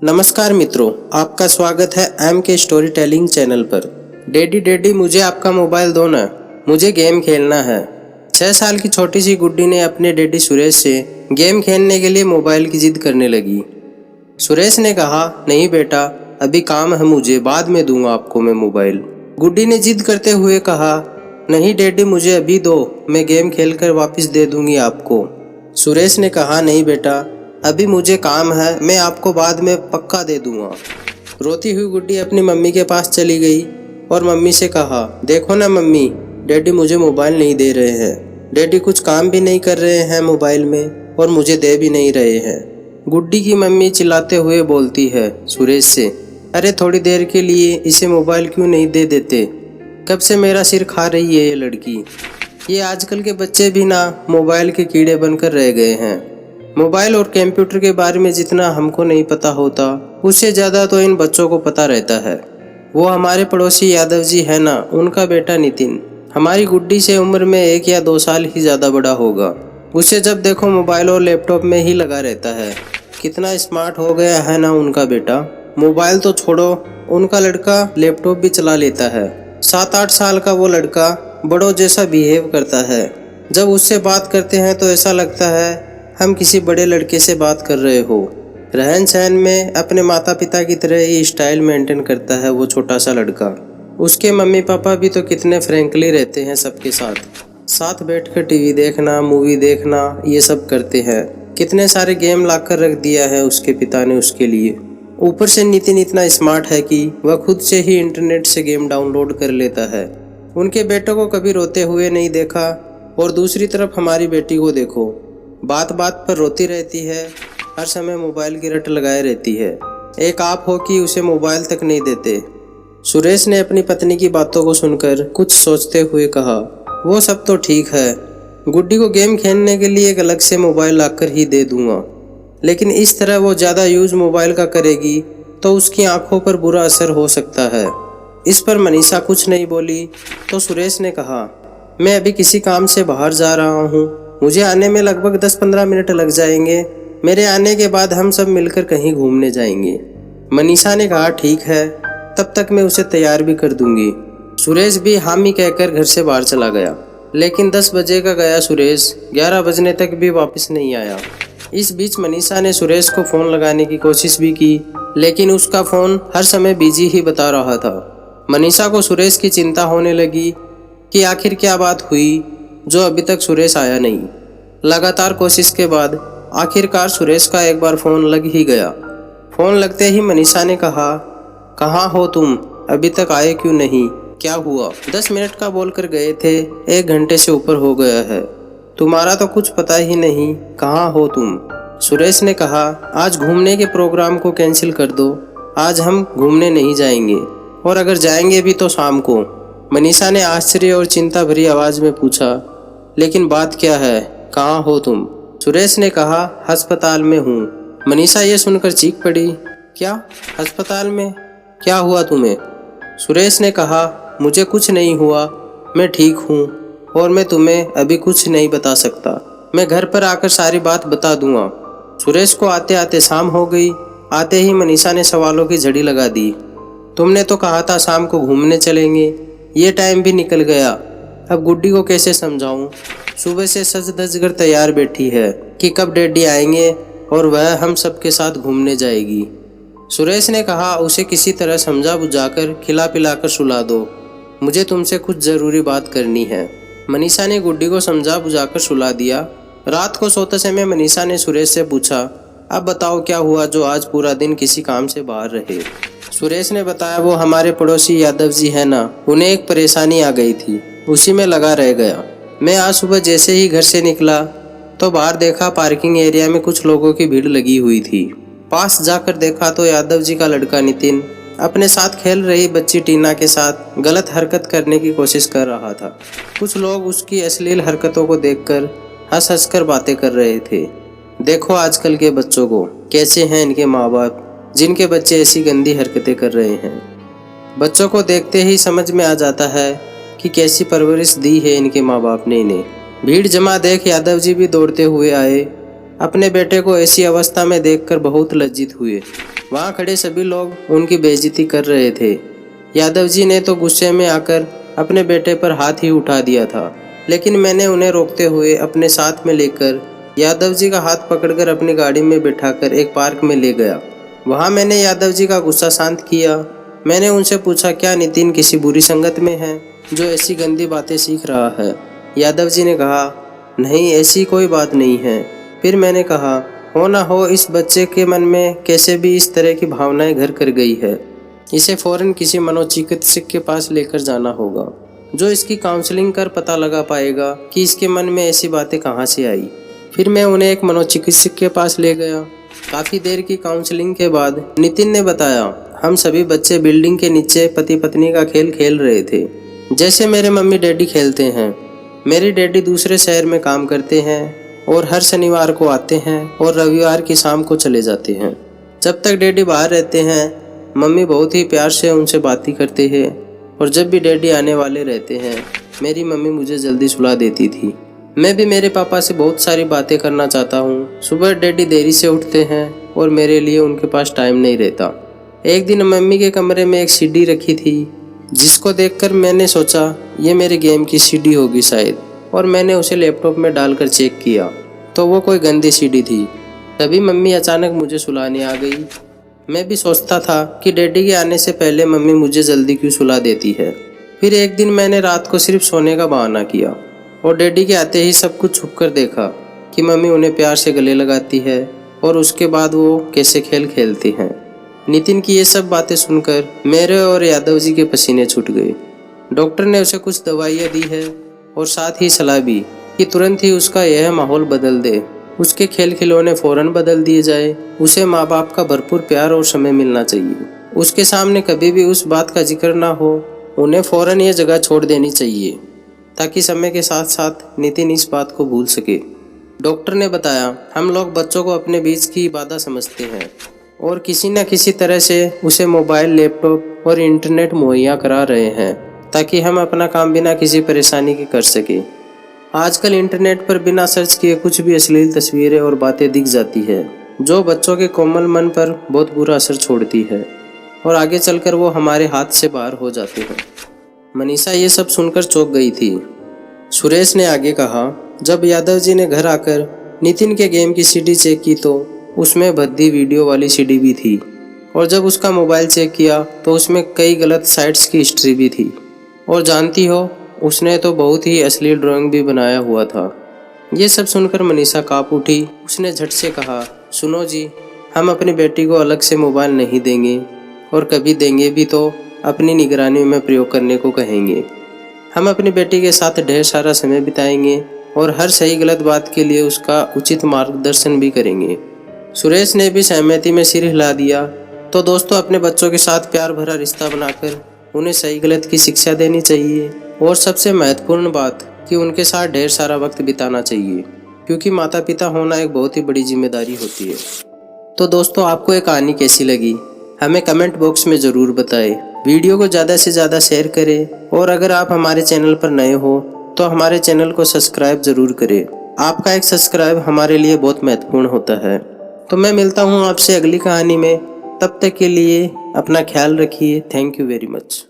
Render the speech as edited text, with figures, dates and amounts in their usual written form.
नमस्कार मित्रों, आपका स्वागत है एम के स्टोरी टेलिंग चैनल पर। डैडी डैडी मुझे आपका मोबाइल दो ना, मुझे गेम खेलना है। 6 साल की छोटी सी गुड्डी ने अपने डैडी सुरेश से गेम खेलने के लिए मोबाइल की जिद करने लगी। सुरेश ने कहा, नहीं बेटा, अभी काम है मुझे, बाद में दूंगा आपको मैं मोबाइल। गुड्डी ने जिद करते हुए कहा, नहीं डैडी मुझे अभी दो, मैं गेम खेलकर वापस दे दूंगी आपको। सुरेश ने कहा, नहीं बेटा, अभी मुझे काम है, मैं आपको बाद में पक्का दे दूंगा। रोती हुई गुड्डी अपनी मम्मी के पास चली गई और मम्मी से कहा, देखो ना मम्मी, डैडी मुझे मोबाइल नहीं दे रहे हैं। डैडी कुछ काम भी नहीं कर रहे हैं मोबाइल में और मुझे दे भी नहीं रहे हैं। गुड्डी की मम्मी चिल्लाते हुए बोलती है सुरेश से, अरे थोड़ी देर के लिए इसे मोबाइल क्यों नहीं दे देते? कब से मेरा सिर खा रही है ये लड़की। ये आजकल के बच्चे भी ना मोबाइल के कीड़े बनकर रह गए हैं। मोबाइल और कंप्यूटर के बारे में जितना हमको नहीं पता होता, उससे ज़्यादा तो इन बच्चों को पता रहता है। वो हमारे पड़ोसी यादव जी है ना, उनका बेटा नितिन हमारी गुड्डी से उम्र में 1 या 2 साल ही ज़्यादा बड़ा होगा। उसे जब देखो मोबाइल और लैपटॉप में ही लगा रहता है। कितना स्मार्ट हो गया है ना उनका बेटा। मोबाइल तो छोड़ो, उनका लड़का लैपटॉप भी चला लेता है। 7-8 साल का वो लड़का बड़ों जैसा बिहेव करता है। जब उससे बात करते हैं तो ऐसा लगता है हम किसी बड़े लड़के से बात कर रहे हो। रहन सहन में अपने माता पिता की तरह ही स्टाइल मेंटेन करता है वो छोटा सा लड़का। उसके मम्मी पापा भी तो कितने फ्रेंकली रहते हैं सबके साथ बैठकर टीवी देखना, मूवी देखना, ये सब करते हैं। कितने सारे गेम लाकर रख दिया है उसके पिता ने उसके लिए। ऊपर से नितिन इतना स्मार्ट है कि वह खुद से ही इंटरनेट से गेम डाउनलोड कर लेता है। उनके बेटों को कभी रोते हुए नहीं देखा। और दूसरी तरफ हमारी बेटी को देखो, बात बात पर रोती रहती है, हर समय मोबाइल की रट लगाए रहती है। एक आप हो कि उसे मोबाइल तक नहीं देते। सुरेश ने अपनी पत्नी की बातों को सुनकर कुछ सोचते हुए कहा, वो सब तो ठीक है, गुड्डी को गेम खेलने के लिए एक अलग से मोबाइल लाकर ही दे दूंगा, लेकिन इस तरह वो ज़्यादा यूज़ मोबाइल का करेगी तो उसकी आंखों पर बुरा असर हो सकता है। इस पर मनीषा कुछ नहीं बोली तो सुरेश ने कहा, मैं अभी किसी काम से बाहर जा रहा हूँ, मुझे आने में लगभग 10-15 मिनट लग जाएंगे। मेरे आने के बाद हम सब मिलकर कहीं घूमने जाएंगे। मनीषा ने कहा, ठीक है, तब तक मैं उसे तैयार भी कर दूंगी। सुरेश भी हामी कहकर घर से बाहर चला गया। लेकिन 10 बजे का गया सुरेश, 11 बजने तक भी वापस नहीं आया। इस बीच मनीषा ने सुरेश को फ़ोन लगाने की कोशिश भी की, लेकिन उसका फ़ोन हर समय बिजी ही बता रहा था। मनीषा को सुरेश की चिंता होने लगी कि आखिर क्या बात हुई जो अभी तक सुरेश आया नहीं। लगातार कोशिश के बाद आखिरकार सुरेश का एक बार फ़ोन लग ही गया। फ़ोन लगते ही मनीषा ने कहा, कहाँ हो तुम, अभी तक आए क्यों नहीं, क्या हुआ? 10 मिनट का बोलकर गए थे, 1 घंटे से ऊपर हो गया है, तुम्हारा तो कुछ पता ही नहीं, कहाँ हो तुम? सुरेश ने कहा, आज घूमने के प्रोग्राम को कैंसिल कर दो, आज हम घूमने नहीं जाएंगे, और अगर जाएंगे भी तो शाम को। मनीषा ने आश्चर्य और चिंता भरी आवाज़ में पूछा, लेकिन बात क्या है, कहाँ हो तुम? सुरेश ने कहा, अस्पताल में हूँ। मनीषा ये सुनकर चीख पड़ी, क्या अस्पताल में, क्या हुआ तुम्हें? सुरेश ने कहा, मुझे कुछ नहीं हुआ, मैं ठीक हूँ और मैं तुम्हें अभी कुछ नहीं बता सकता, मैं घर पर आकर सारी बात बता दूंगा। सुरेश को आते आते शाम हो गई। आते ही मनीषा ने सवालों की झड़ी लगा दी, तुमने तो कहा था शाम को घूमने चलेंगे, ये टाइम भी निकल गया, अब गुड्डी को कैसे समझाऊं? सुबह से सज धज कर तैयार बैठी है कि कब डैडी आएंगे और वह हम सबके साथ घूमने जाएगी। सुरेश ने कहा, उसे किसी तरह समझा बुझाकर खिला पिलाकर सुला दो, मुझे तुमसे कुछ ज़रूरी बात करनी है। मनीषा ने गुड्डी को समझा बुझाकर सुला दिया। रात को सोते समय मनीषा ने सुरेश से पूछा, अब बताओ क्या हुआ जो आज पूरा दिन किसी काम से बाहर रहे? सुरेश ने बताया, वो हमारे पड़ोसी यादव जी है ना, उन्हें एक परेशानी आ गई थी, उसी में लगा रह गया। मैं आज सुबह जैसे ही घर से निकला तो बाहर देखा पार्किंग एरिया में कुछ लोगों की भीड़ लगी हुई थी। पास जाकर देखा तो यादव जी का लड़का नितिन अपने साथ खेल रही बच्ची टीना के साथ गलत हरकत करने की कोशिश कर रहा था। कुछ लोग उसकी अश्लील हरकतों को देखकर हंस हंस कर बातें कर रहे थे। देखो आजकल के बच्चों को, कैसे हैं इनके माँ बाप जिनके बच्चे ऐसी गंदी हरकतें कर रहे हैं। बच्चों को देखते ही समझ में आ जाता है कि कैसी परवरिश दी है इनके माँ बाप ने इन्हें। भीड़ जमा देख यादव जी भी दौड़ते हुए आए अपने बेटे को ऐसी अवस्था में देखकर बहुत लज्जित हुए। वहाँ खड़े सभी लोग उनकी बेइज्जती कर रहे थे। यादव जी ने तो गुस्से में आकर अपने बेटे पर हाथ ही उठा दिया था, लेकिन मैंने उन्हें रोकते हुए अपने साथ में लेकर यादव जी का हाथ पकड़कर अपनी गाड़ी में बिठाकर एक पार्क में ले गया। वहाँ मैंने यादव जी का गुस्सा शांत किया। मैंने उनसे पूछा, क्या नितिन किसी बुरी संगत में है जो ऐसी गंदी बातें सीख रहा है? यादव जी ने कहा, नहीं, ऐसी कोई बात नहीं है। फिर मैंने कहा, हो ना हो इस बच्चे के मन में कैसे भी इस तरह की भावनाएं घर कर गई है। इसे फौरन किसी मनोचिकित्सक के पास लेकर जाना होगा, जो इसकी काउंसलिंग कर पता लगा पाएगा कि इसके मन में ऐसी बातें कहाँ से आई। फिर मैं उन्हें एक मनोचिकित्सक के पास ले गया। काफ़ी देर की काउंसलिंग के बाद नितिन ने बताया, हम सभी बच्चे बिल्डिंग के नीचे पति पत्नी का खेल खेल रहे थे, जैसे मेरे मम्मी डैडी खेलते हैं। मेरी डैडी दूसरे शहर में काम करते हैं और हर शनिवार को आते हैं और रविवार की शाम को चले जाते हैं। जब तक डैडी बाहर रहते हैं, मम्मी बहुत ही प्यार से उनसे बातें करते हैं, और जब भी डैडी आने वाले रहते हैं, मेरी मम्मी मुझे जल्दी सुला देती थी। मैं भी मेरे पापा से बहुत सारी बातें करना चाहता हूँ। सुबह डैडी देरी से उठते हैं और मेरे लिए उनके पास टाइम नहीं रहता। एक दिन मम्मी के कमरे में एक सीडी रखी थी, जिसको देखकर मैंने सोचा ये मेरे गेम की सीडी होगी शायद, और मैंने उसे लैपटॉप में डालकर चेक किया तो वो कोई गंदी सीडी थी। तभी मम्मी अचानक मुझे सुलाने आ गई। मैं भी सोचता था कि डैडी के आने से पहले मम्मी मुझे जल्दी क्यों सुला देती है। फिर एक दिन मैंने रात को सिर्फ सोने का बहाना किया और डैडी के आते ही सब कुछ छुप कर देखा कि मम्मी उन्हें प्यार से गले लगाती है और उसके बाद वो कैसे खेल खेलती हैं। नितिन की ये सब बातें सुनकर मेरे और यादव जी के पसीने छूट गए। डॉक्टर ने उसे कुछ दवाइयाँ दी है और साथ ही सलाह भी कि तुरंत ही उसका यह माहौल बदल दे, उसके खेल खिलौने फौरन बदल दिए जाए। उसे माँ बाप का भरपूर प्यार और समय मिलना चाहिए। उसके सामने कभी भी उस बात का जिक्र ना हो। उन्हें फौरन यह जगह छोड़ देनी चाहिए ताकि समय के साथ साथ नितिन इस बात को भूल सके। डॉक्टर ने बताया, हम लोग बच्चों को अपने बीच की इबादत समझते हैं और किसी न किसी तरह से उसे मोबाइल, लैपटॉप और इंटरनेट मुहैया करा रहे हैं ताकि हम अपना काम बिना किसी परेशानी के कर सके। आजकल इंटरनेट पर बिना सर्च किए कुछ भी अश्लील तस्वीरें और बातें दिख जाती है, जो बच्चों के कोमल मन पर बहुत बुरा असर छोड़ती है और आगे चलकर वो हमारे हाथ से बाहर हो जाते हैं। मनीषा ये सब सुनकर चौंक गई थी। सुरेश ने आगे कहा, जब यादव जी ने घर आकर नितिन के गेम की सीडी चेक की तो उसमें भद्दी वीडियो वाली सीडी भी थी, और जब उसका मोबाइल चेक किया तो उसमें कई गलत साइट्स की हिस्ट्री भी थी, और जानती हो उसने तो बहुत ही अश्लील ड्राइंग भी बनाया हुआ था। ये सब सुनकर मनीषा काँप उठी। उसने झट से कहा, सुनो जी, हम अपनी बेटी को अलग से मोबाइल नहीं देंगे, और कभी देंगे भी तो अपनी निगरानी में प्रयोग करने को कहेंगे। हम अपनी बेटी के साथ ढेर सारा समय बिताएंगे और हर सही गलत बात के लिए उसका उचित मार्गदर्शन भी करेंगे। सुरेश ने भी सहमति में सिर हिला दिया। तो दोस्तों, अपने बच्चों के साथ प्यार भरा रिश्ता बनाकर उन्हें सही गलत की शिक्षा देनी चाहिए, और सबसे महत्वपूर्ण बात कि उनके साथ ढेर सारा वक्त बिताना चाहिए, क्योंकि माता पिता होना एक बहुत ही बड़ी जिम्मेदारी होती है। तो दोस्तों, आपको ये कहानी कैसी लगी हमें कमेंट बॉक्स में ज़रूर बताएं। वीडियो को ज़्यादा से ज़्यादा शेयर करें, और अगर आप हमारे चैनल पर नए हो तो हमारे चैनल को सब्सक्राइब ज़रूर करें। आपका एक सब्सक्राइब हमारे लिए बहुत महत्वपूर्ण होता है। तो मैं मिलता हूँ आपसे अगली कहानी में। तब तक के लिए अपना ख्याल रखिए। Thank you very much.